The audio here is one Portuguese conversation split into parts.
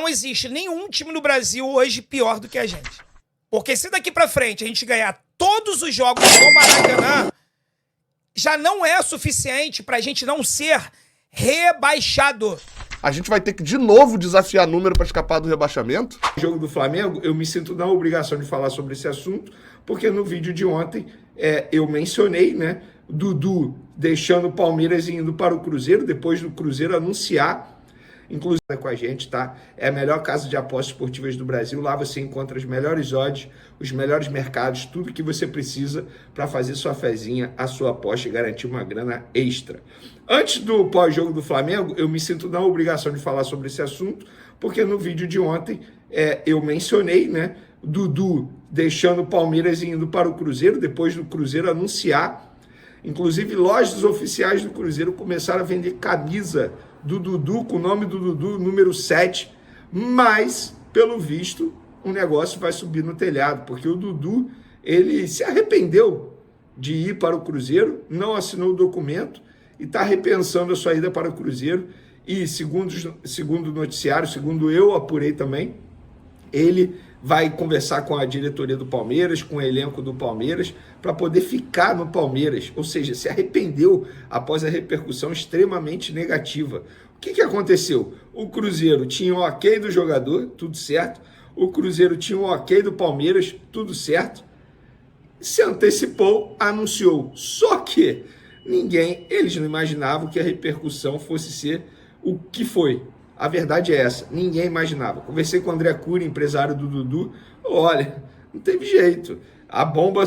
não existe nenhum time no Brasil hoje pior do que a gente. Porque se daqui pra frente a gente ganhar todos os jogos do Maracanã, já não é suficiente pra gente não ser rebaixado. A gente vai ter que de novo desafiar número para escapar do rebaixamento? No jogo do Flamengo, eu me sinto na obrigação de falar sobre esse assunto, porque no vídeo de ontem eu mencionei, né, Dudu deixando o Palmeiras e indo para o Cruzeiro, depois do Cruzeiro anunciar, inclusive com a gente, tá? É a melhor casa de apostas esportivas do Brasil. Lá você encontra as melhores odds, os melhores mercados, tudo que você precisa para fazer sua fezinha, a sua aposta e garantir uma grana extra. Antes do pós-jogo do Flamengo, eu me sinto na obrigação de falar sobre esse assunto, porque no vídeo de ontem eu mencionei, né, Dudu deixando o Palmeiras e indo para o Cruzeiro, depois do Cruzeiro anunciar. Inclusive, lojas oficiais do Cruzeiro começaram a vender camisa do Dudu, com o nome do Dudu, número 7, mas, pelo visto, o negócio vai subir no telhado, porque o Dudu, ele se arrependeu de ir para o Cruzeiro, não assinou o documento e está repensando a sua ida para o Cruzeiro. E, segundo o noticiário, segundo eu apurei também, ele vai conversar com a diretoria do Palmeiras, com o elenco do Palmeiras, para poder ficar no Palmeiras. Ou seja, se arrependeu após a repercussão extremamente negativa. O que aconteceu? O Cruzeiro tinha o ok do jogador, tudo certo. O Cruzeiro tinha o ok do Palmeiras, tudo certo. Se antecipou, anunciou. Só que eles não imaginavam que a repercussão fosse ser o que foi. A verdade é essa, ninguém imaginava. Conversei com o André Cury, empresário do Dudu, olha, não teve jeito. A bomba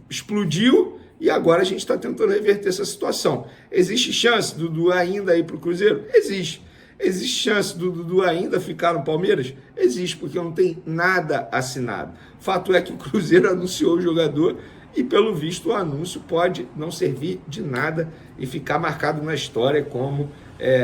explodiu e agora a gente está tentando reverter essa situação. Existe chance do Dudu ainda ir para o Cruzeiro? Existe. Existe chance do Dudu ainda ficar no Palmeiras? Existe, porque não tem nada assinado. Fato é que o Cruzeiro anunciou o jogador e, pelo visto, o anúncio pode não servir de nada e ficar marcado na história como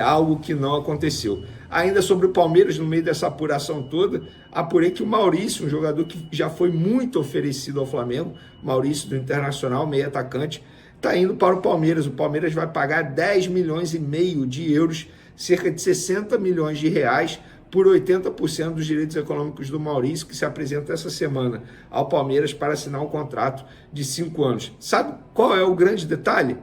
algo que não aconteceu. Ainda sobre o Palmeiras, no meio dessa apuração toda, apurei que o Maurício, um jogador que já foi muito oferecido ao Flamengo, Maurício do Internacional, meio atacante, está indo para o Palmeiras. O Palmeiras vai pagar 10 milhões e meio de euros, cerca de 60 milhões de reais, por 80% dos direitos econômicos do Maurício, que se apresenta essa semana ao Palmeiras para assinar um contrato de 5 anos. Sabe qual é o grande detalhe?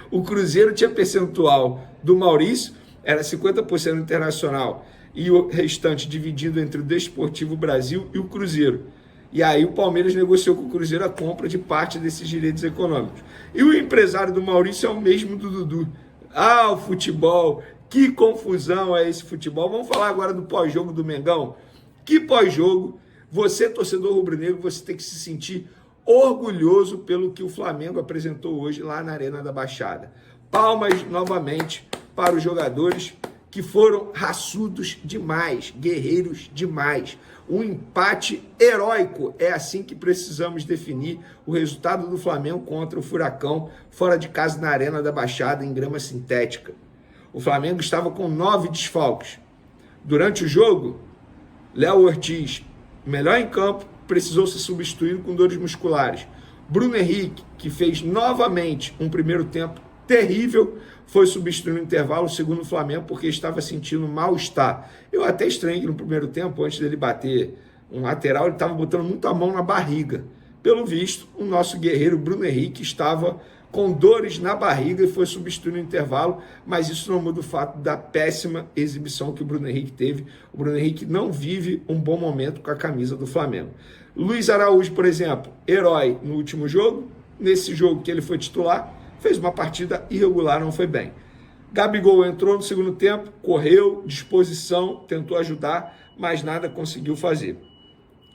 O Cruzeiro tinha percentual do Maurício, era 50% Internacional e o restante dividido entre o Desportivo Brasil e o Cruzeiro. E aí o Palmeiras negociou com o Cruzeiro a compra de parte desses direitos econômicos. E o empresário do Maurício é o mesmo do Dudu. Ah, o futebol, que confusão é esse futebol. Vamos falar agora do pós-jogo do Mengão. Que pós-jogo, você, torcedor rubro-negro, você tem que se sentir orgulhoso pelo que o Flamengo apresentou hoje lá na Arena da Baixada. Palmas novamente para os jogadores que foram raçudos demais, guerreiros demais. Um empate heróico, é assim que precisamos definir o resultado do Flamengo contra o Furacão, fora de casa na Arena da Baixada, em grama sintética. O Flamengo estava com 9 desfalques. Durante o jogo, Léo Ortiz, melhor em campo, precisou ser substituído com dores musculares. Bruno Henrique, que fez novamente um primeiro tempo terrível, foi substituído no intervalo, segundo o Flamengo, porque estava sentindo mal-estar. Eu até estranhei que no primeiro tempo, antes dele bater um lateral, ele estava botando muito a mão na barriga. Pelo visto, o nosso guerreiro Bruno Henrique estava com dores na barriga e foi substituído no intervalo, mas isso não muda o fato da péssima exibição que o Bruno Henrique teve. O Bruno Henrique não vive um bom momento com a camisa do Flamengo. Luiz Araújo, por exemplo, herói no último jogo, nesse jogo que ele foi titular, fez uma partida irregular, não foi bem. Gabigol entrou no segundo tempo, correu, disposição, tentou ajudar, mas nada conseguiu fazer.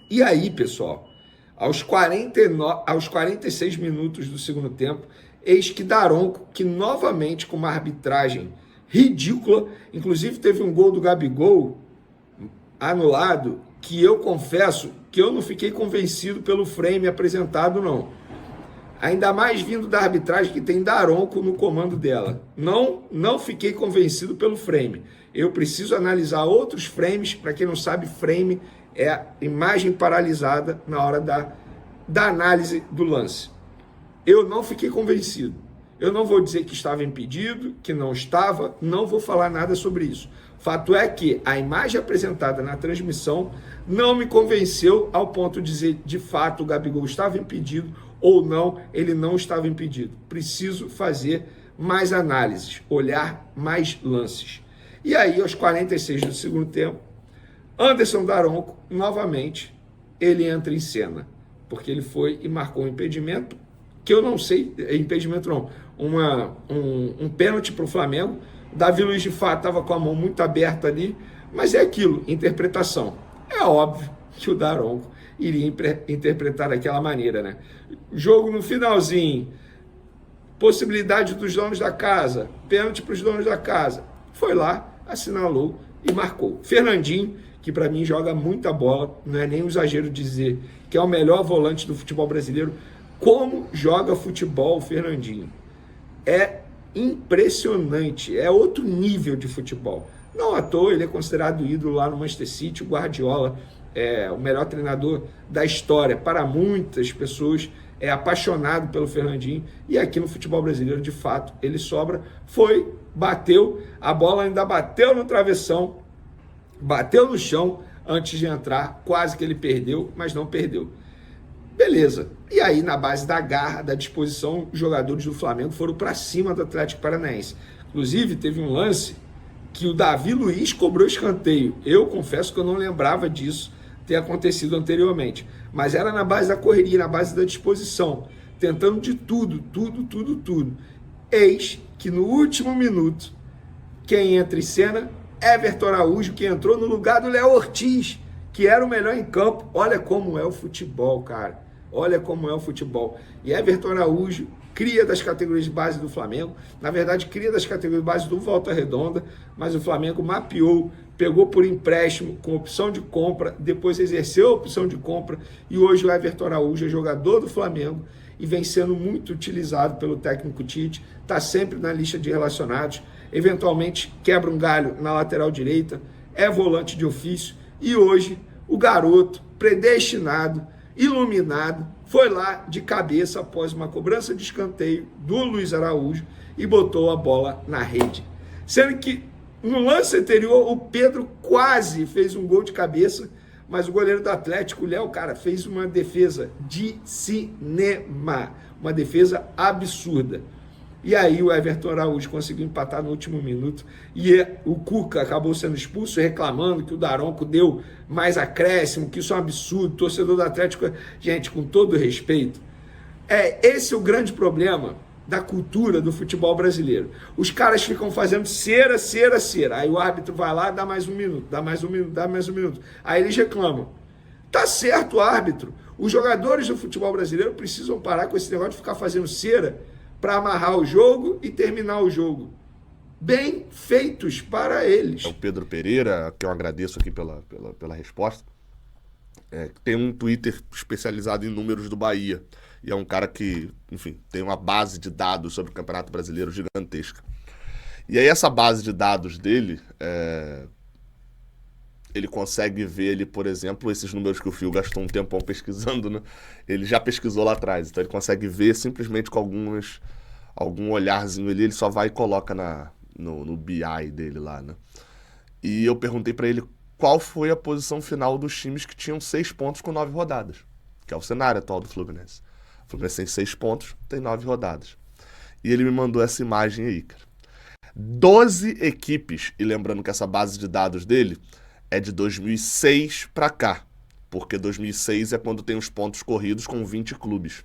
E aí, pessoal, aos 46 minutos do segundo tempo, eis que Daronco, que novamente com uma arbitragem ridícula, inclusive teve um gol do Gabigol anulado, que eu confesso que eu não fiquei convencido pelo frame apresentado, não. Ainda mais vindo da arbitragem que tem Daronco no comando dela. Não fiquei convencido pelo frame. Eu preciso analisar outros frames. Para quem não sabe, frame é a imagem paralisada na hora da análise do lance. Eu não fiquei convencido. Eu não vou dizer que estava impedido, que não estava, não vou falar nada sobre isso. Fato é que a imagem apresentada na transmissão não me convenceu ao ponto de dizer, de fato, o Gabigol estava impedido ou não, ele não estava impedido. Preciso fazer mais análises, olhar mais lances. E aí, aos 46 do segundo tempo, Anderson Daronco, novamente, ele entra em cena, porque ele foi e marcou um impedimento, que eu não sei, impedimento não, um pênalti para o Flamengo. Davi Luiz, de fato, estava com a mão muito aberta ali, mas é aquilo, interpretação. É óbvio que o Daronco iria interpretar daquela maneira, né? Jogo no finalzinho, possibilidade dos donos da casa, pênalti para os donos da casa. Foi lá, assinalou e marcou. Fernandinho, que para mim joga muita bola, não é nem um exagero dizer que é o melhor volante do futebol brasileiro. Como joga futebol o Fernandinho? É impressionante, é outro nível de futebol. Não à toa ele é considerado ídolo lá no Manchester City. O Guardiola é o melhor treinador da história. Para muitas pessoas é apaixonado pelo Fernandinho, e aqui no futebol brasileiro, de fato, ele sobra. Foi, bateu, a bola ainda bateu no travessão, bateu no chão antes de entrar, quase que ele perdeu, mas não perdeu. Beleza. E aí, na base da garra, da disposição, os jogadores do Flamengo foram para cima do Atlético Paranaense. Inclusive, teve um lance que o Davi Luiz cobrou escanteio. Eu confesso que eu não lembrava disso ter acontecido anteriormente. Mas era na base da correria, na base da disposição, tentando de tudo. Eis que no último minuto, quem entra em cena? Everton Araújo, que entrou no lugar do Léo Ortiz, que era o melhor em campo. Olha como é o futebol, cara. Olha como é o futebol. E Everton Araújo, cria das categorias de base do Flamengo, na verdade cria das categorias de base do Volta Redonda, mas o Flamengo mapeou, pegou por empréstimo, com opção de compra, depois exerceu a opção de compra, e hoje o Everton Araújo é jogador do Flamengo e vem sendo muito utilizado pelo técnico Tite, está sempre na lista de relacionados, eventualmente quebra um galho na lateral direita, é volante de ofício, e hoje o garoto predestinado, iluminado, foi lá de cabeça após uma cobrança de escanteio do Luiz Araújo e botou a bola na rede. Sendo que no lance anterior o Pedro quase fez um gol de cabeça, mas o goleiro do Atlético, o Léo, cara, fez uma defesa de cinema, uma defesa absurda. E aí o Everton Araújo conseguiu empatar no último minuto e o Cuca acabou sendo expulso, reclamando que o Daronco deu mais acréscimo, que isso é um absurdo. Torcedor do Atlético, gente, com todo respeito, esse é o grande problema da cultura do futebol brasileiro. Os caras ficam fazendo cera. Aí o árbitro vai lá, dá mais um minuto. Aí eles reclamam. Tá certo o árbitro. Os jogadores do futebol brasileiro precisam parar com esse negócio de ficar fazendo cera para amarrar o jogo e terminar o jogo. Bem feitos para eles. É o Pedro Pereira, que eu agradeço aqui pela resposta, tem um Twitter especializado em números do Bahia. E é um cara que, enfim, tem uma base de dados sobre o Campeonato Brasileiro gigantesca. E aí essa base de dados dele, ele consegue ver, ele, por exemplo, esses números que o Fio gastou um tempão pesquisando, né? Ele já pesquisou lá atrás, então ele consegue ver simplesmente com algum olharzinho ali, ele só vai e coloca no BI dele lá, né? E eu perguntei pra ele qual foi a posição final dos times que tinham 6 pontos com 9 rodadas, que é o cenário atual do Fluminense. O Fluminense tem 6 pontos, tem 9 rodadas. E ele me mandou essa imagem aí, cara. 12 equipes, e lembrando que essa base de dados dele é de 2006 para cá, porque 2006 é quando tem os pontos corridos com 20 clubes,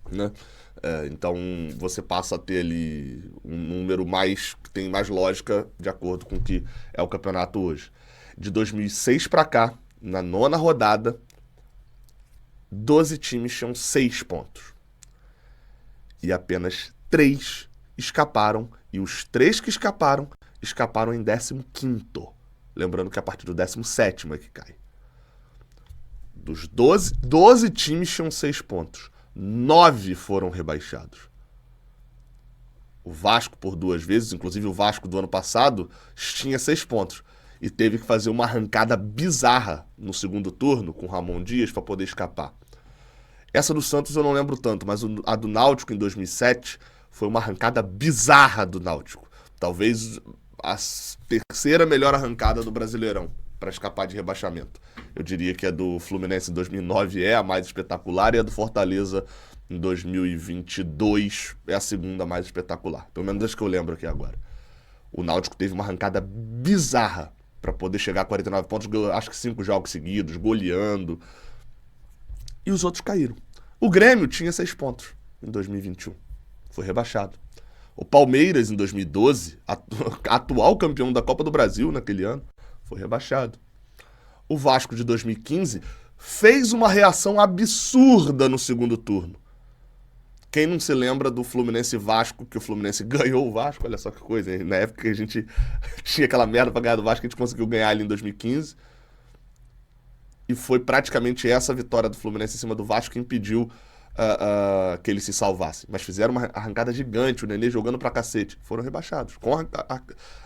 né? Então você passa a ter ali um número que tem mais lógica de acordo com o que é o campeonato hoje. De 2006 para cá, na 9ª rodada, 12 times tinham 6 pontos. E apenas 3 escaparam, e os 3 que escaparam em 15º. Lembrando que é a partir do 17º é que cai. Dos 12 times tinham 6 pontos. 9 foram rebaixados. O Vasco por 2 vezes, inclusive o Vasco do ano passado, tinha 6 pontos. E teve que fazer uma arrancada bizarra no segundo turno com o Ramon Dias para poder escapar. Essa do Santos eu não lembro tanto, mas a do Náutico em 2007 foi uma arrancada bizarra do Náutico. Talvez a terceira melhor arrancada do Brasileirão para escapar de rebaixamento. Eu diria que a do Fluminense em 2009 é a mais espetacular e a do Fortaleza em 2022 é a segunda mais espetacular. Pelo menos das que eu lembro aqui agora. O Náutico teve uma arrancada bizarra para poder chegar a 49 pontos, acho que 5 jogos seguidos, goleando. E os outros caíram. O Grêmio tinha 6 pontos em 2021. Foi rebaixado. O Palmeiras, em 2012, atual campeão da Copa do Brasil naquele ano, foi rebaixado. O Vasco, de 2015, fez uma reação absurda no segundo turno. Quem não se lembra do Fluminense Vasco, que o Fluminense ganhou o Vasco? Olha só que coisa, hein? Na época que a gente tinha aquela merda pra ganhar do Vasco, a gente conseguiu ganhar ali em 2015. E foi praticamente essa vitória do Fluminense em cima do Vasco que impediu que ele se salvasse. Mas fizeram uma arrancada gigante, o Nenê jogando pra cacete. Foram rebaixados, com a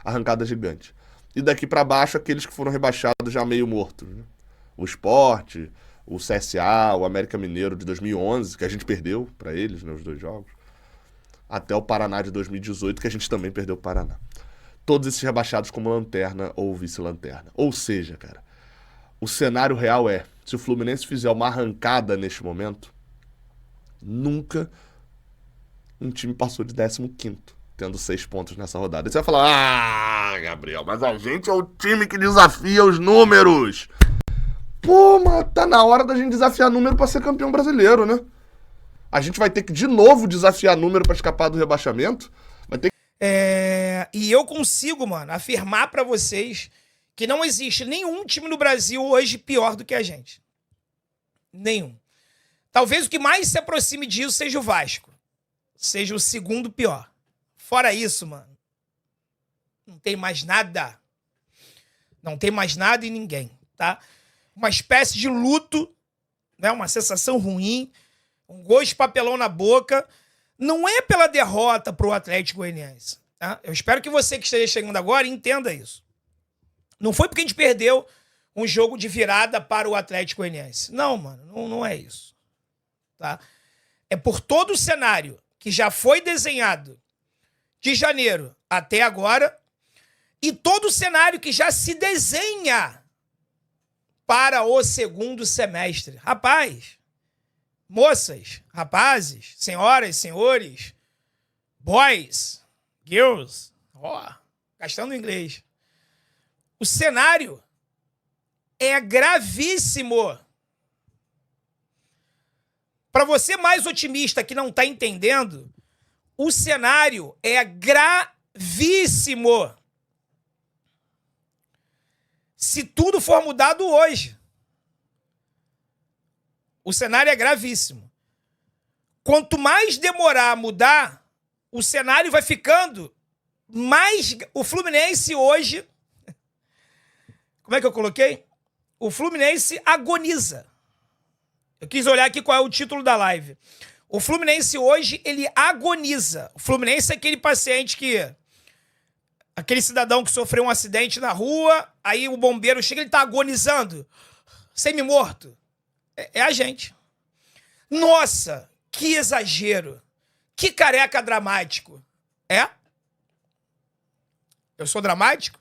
arrancada gigante. E daqui pra baixo, aqueles que foram rebaixados já meio mortos, né? O Sport, o CSA, o América Mineiro de 2011, que a gente perdeu pra eles, né, os 2 jogos. Até o Paraná de 2018, que a gente também perdeu o Paraná. Todos esses rebaixados como lanterna ou vice-lanterna. Ou seja, cara, o cenário real é, se o Fluminense fizer uma arrancada neste momento, nunca um time passou de 15º, tendo 6 pontos nessa rodada. E você vai falar, Gabriel, mas a gente é o time que desafia os números. Pô, mas tá na hora da gente desafiar número pra ser campeão brasileiro, né? A gente vai ter que de novo desafiar número pra escapar do rebaixamento? Vai ter que... E eu consigo, mano, afirmar pra vocês que não existe nenhum time no Brasil hoje pior do que a gente. Nenhum. Talvez o que mais se aproxime disso seja o Vasco. Seja o segundo pior. Fora isso, mano, não tem mais nada. Não tem mais nada e ninguém, tá? Uma espécie de luto, né? Uma sensação ruim, um gosto de papelão na boca. Não é pela derrota pro Atlético Goianiense, tá? Eu espero que você que esteja chegando agora entenda isso. Não foi porque a gente perdeu um jogo de virada para o Atlético Goianiense. Não, mano, não é isso. Tá? É por todo o cenário que já foi desenhado de janeiro até agora e todo o cenário que já se desenha para o segundo semestre. Rapaz, moças, rapazes, senhoras, senhores, boys, girls, gastando inglês. O cenário é gravíssimo. Para você mais otimista que não está entendendo, o cenário é gravíssimo. Se tudo for mudado hoje, o cenário é gravíssimo. Quanto mais demorar a mudar, o cenário vai ficando mais... O Fluminense hoje... Como é que eu coloquei? O Fluminense agoniza. Eu quis olhar aqui qual é o título da live. O Fluminense hoje, ele agoniza. O Fluminense é aquele paciente que... Aquele cidadão que sofreu um acidente na rua, aí o bombeiro chega e ele tá agonizando. Semi-morto. É a gente. Nossa, que exagero. Que careca dramático. É? Eu sou dramático?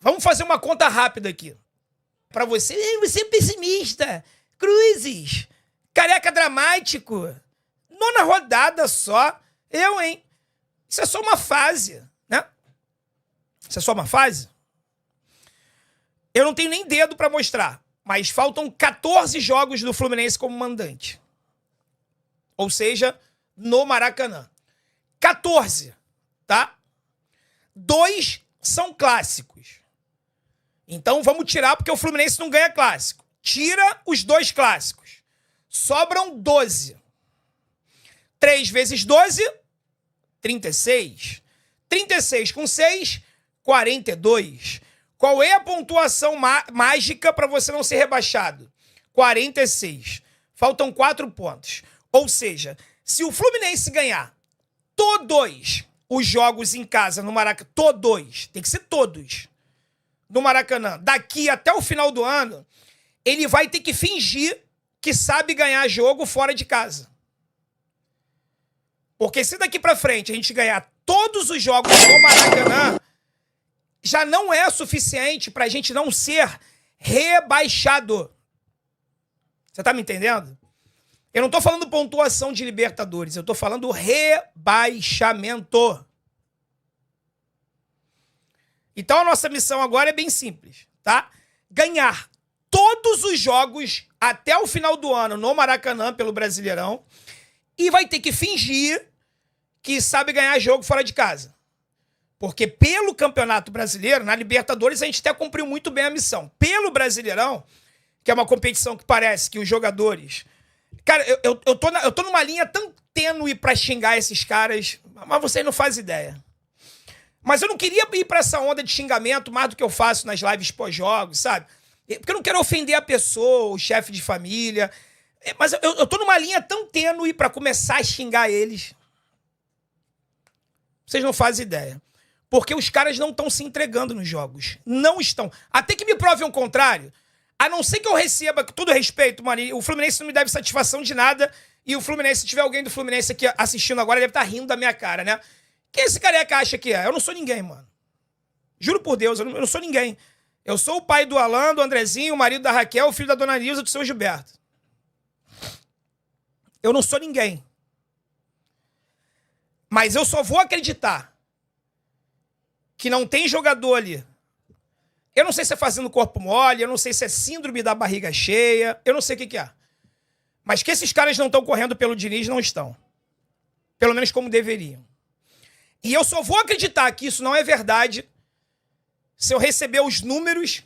Vamos fazer uma conta rápida aqui. Pra você é pessimista. Cruzes. Careca dramático. 9ª rodada só. Eu, hein? Isso é só uma fase, né? Isso é só uma fase? Eu não tenho nem dedo pra mostrar, mas faltam 14 jogos do Fluminense como mandante. Ou seja, no Maracanã. 14, tá? 2 são clássicos. Então vamos tirar porque o Fluminense não ganha clássico. Tira os 2 clássicos. Sobram 12. 3 vezes 12, 36. 36 com 6, 42. Qual é a pontuação mágica para você não ser rebaixado? 46. Faltam 4 pontos. Ou seja, se o Fluminense ganhar todos os jogos em casa no Maracanã, todos, tem que ser todos, no Maracanã, daqui até o final do ano, ele vai ter que fingir que sabe ganhar jogo fora de casa. Porque se daqui pra frente a gente ganhar todos os jogos no Maracanã já não é suficiente pra gente não ser rebaixado. Você tá me entendendo? Eu não tô falando pontuação de Libertadores, eu tô falando rebaixamento. Então a nossa missão agora é bem simples, tá? Ganhar todos os jogos até o final do ano no Maracanã pelo Brasileirão e vai ter que fingir que sabe ganhar jogo fora de casa. Porque pelo Campeonato Brasileiro, na Libertadores, a gente até cumpriu muito bem a missão. Pelo Brasileirão, que é uma competição que parece que os jogadores... Cara, eu tô numa linha tão tênue pra xingar esses caras, mas vocês não fazem ideia. Mas eu não queria ir pra essa onda de xingamento mais do que eu faço nas lives pós-jogos, sabe? Porque eu não quero ofender a pessoa, o chefe de família. Mas eu tô numa linha tão tênue pra começar a xingar eles. Vocês não fazem ideia. Porque os caras não estão se entregando nos jogos. Não estão. Até que me provem o contrário. A não ser que eu receba, com todo respeito, mano, o Fluminense não me deve satisfação de nada. E o Fluminense, se tiver alguém do Fluminense aqui assistindo agora, ele deve estar rindo da minha cara, né? Quem esse careca acha que é? Eu não sou ninguém, mano. Juro por Deus, eu não sou ninguém. Eu sou o pai do Alan, do Andrezinho, o marido da Raquel, o filho da Dona Nilza, do seu Gilberto. Eu não sou ninguém. Mas eu só vou acreditar que não tem jogador ali. Eu não sei se é fazendo corpo mole, eu não sei se é síndrome da barriga cheia, eu não sei o que é. Mas que esses caras não estão correndo pelo Diniz, não estão. Pelo menos como deveriam. E eu só vou acreditar que isso não é verdade se eu receber os números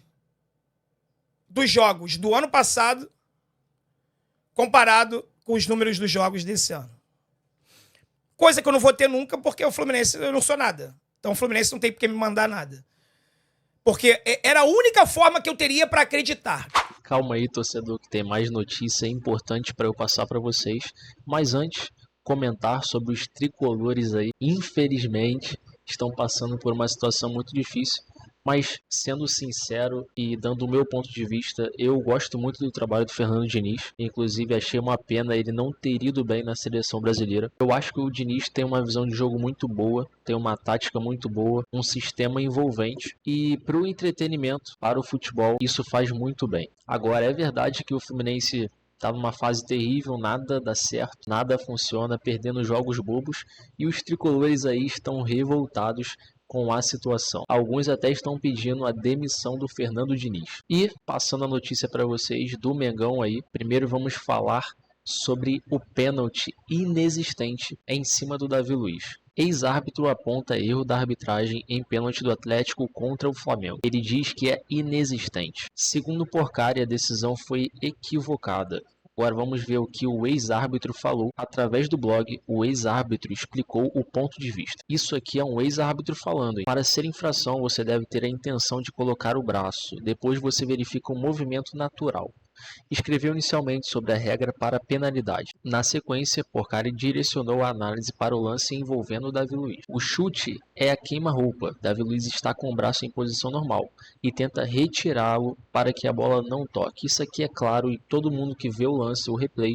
dos jogos do ano passado comparado com os números dos jogos desse ano. Coisa que eu não vou ter nunca, porque o Fluminense, eu não sou nada. Então o Fluminense não tem por que me mandar nada. Porque era a única forma que eu teria para acreditar. Calma aí, torcedor, que tem mais notícia importante para eu passar para vocês. Mas antes, comentar sobre os tricolores aí. Infelizmente, estão passando por uma situação muito difícil. Mas, sendo sincero e dando o meu ponto de vista, eu gosto muito do trabalho do Fernando Diniz. Inclusive, achei uma pena ele não ter ido bem na seleção brasileira. Eu acho que o Diniz tem uma visão de jogo muito boa, tem uma tática muito boa, um sistema envolvente. E para o entretenimento, para o futebol, isso faz muito bem. Agora, é verdade que o Fluminense está numa fase terrível, nada dá certo, nada funciona, perdendo jogos bobos. E os tricolores aí estão revoltados com a situação. Alguns até estão pedindo a demissão do Fernando Diniz. E, passando a notícia para vocês do Mengão aí, primeiro vamos falar sobre o pênalti inexistente em cima do Davi Luiz. Ex-árbitro aponta erro da arbitragem em pênalti do Atlético contra o Flamengo. Ele diz que é inexistente. Segundo o Porcari, a decisão foi equivocada. Agora vamos ver o que o ex-árbitro falou. Através do blog, o ex-árbitro explicou o ponto de vista. Isso aqui é um ex-árbitro falando. Para ser infração, você deve ter a intenção de colocar o braço. Depois você verifica um movimento natural. Escreveu inicialmente sobre a regra para a penalidade. Na sequência, Porcari direcionou a análise para o lance envolvendo o Davi Luiz. O chute é a queima-roupa. Davi Luiz está com o braço em posição normal e tenta retirá-lo para que a bola não toque. Isso aqui é claro e todo mundo que vê o lance, o replay,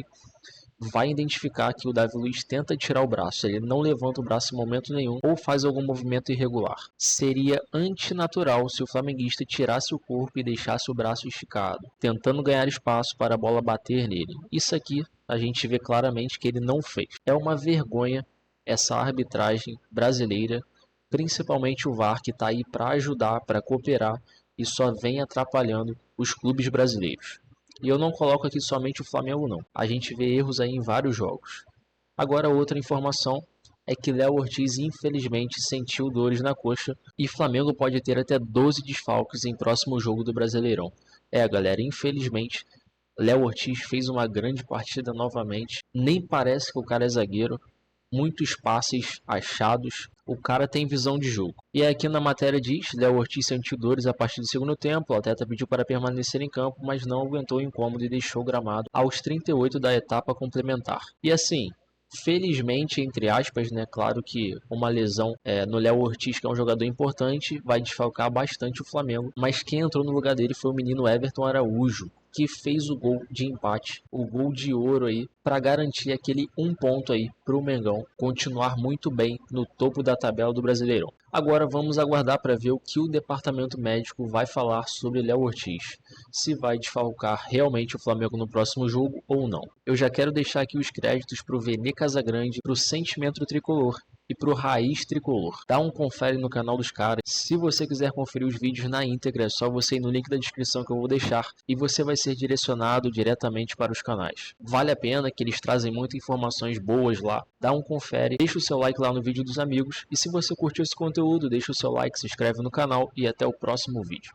vai identificar que o Davi Luiz tenta tirar o braço. Ele não levanta o braço em momento nenhum ou faz algum movimento irregular. Seria antinatural se o flamenguista tirasse o corpo e deixasse o braço esticado, tentando ganhar espaço para a bola bater nele. Isso aqui a gente vê claramente que ele não fez. É uma vergonha essa arbitragem brasileira, principalmente o VAR, que está aí para ajudar, para cooperar e só vem atrapalhando os clubes brasileiros. E eu não coloco aqui somente o Flamengo não. A gente vê erros aí em vários jogos. Agora outra informação é que Léo Ortiz infelizmente sentiu dores na coxa e Flamengo pode ter até 12 desfalques em próximo jogo do Brasileirão. Galera, infelizmente Léo Ortiz fez uma grande partida novamente. Nem parece que o cara é zagueiro. Muitos passes achados. O cara tem visão de jogo. E aqui na matéria diz, Léo Ortiz sentiu dores a partir do segundo tempo. O atleta pediu para permanecer em campo, mas não aguentou o incômodo e deixou o gramado aos 38 da etapa complementar. E assim, felizmente, entre aspas, né, claro que uma lesão no Léo Ortiz, que é um jogador importante, vai desfalcar bastante o Flamengo. Mas quem entrou no lugar dele foi o menino Everton Araújo. que fez o gol de empate, o gol de ouro aí, para garantir aquele 1 ponto aí para o Mengão continuar muito bem no topo da tabela do Brasileirão. Agora vamos aguardar para ver o que o departamento médico vai falar sobre Léo Ortiz, se vai desfalcar realmente o Flamengo no próximo jogo ou não. Eu já quero deixar aqui os créditos para o Vene Casagrande, para o Sentimento Tricolor e pro Raiz Tricolor. Dá um confere no canal dos caras. Se você quiser conferir os vídeos na íntegra, é só você ir no link da descrição que eu vou deixar e você vai ser direcionado diretamente para os canais. Vale a pena, que eles trazem muitas informações boas lá. Dá um confere, deixa o seu like lá no vídeo dos amigos e se você curtiu esse conteúdo, deixa o seu like, se inscreve no canal e até o próximo vídeo.